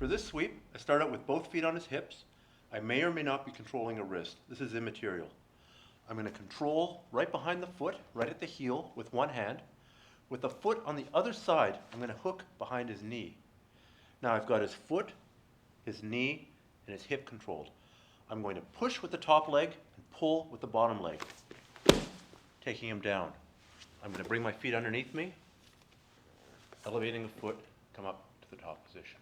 For this sweep, I start out with both feet on his hips. I may or may not be controlling a wrist. This is immaterial. I'm going to control right behind the foot, right at the heel with one hand. With the foot on the other side, I'm going to hook behind his knee. Now I've got his foot, his knee, and his hip controlled. I'm going to push with the top leg and pull with the bottom leg, taking him down. I'm going to bring my feet underneath me, elevating the foot, come up to the top position.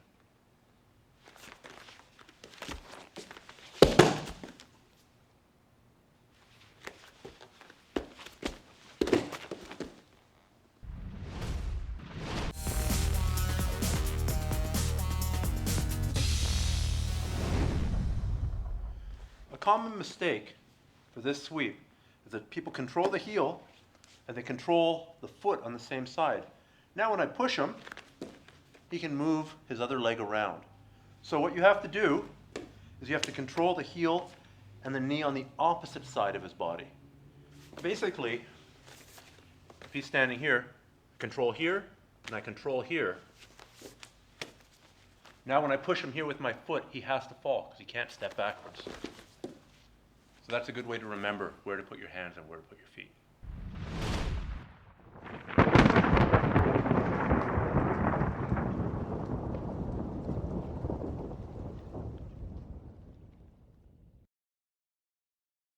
A common mistake for this sweep is that people control the heel and they control the foot on the same side. Now when I push him, he can move his other leg around. So what you have to do is you have to control the heel and the knee on the opposite side of his body. Basically, if he's standing here, I control here and I control here. Now when I push him here with my foot, he has to fall because he can't step backwards. So that's a good way to remember where to put your hands and where to put your feet.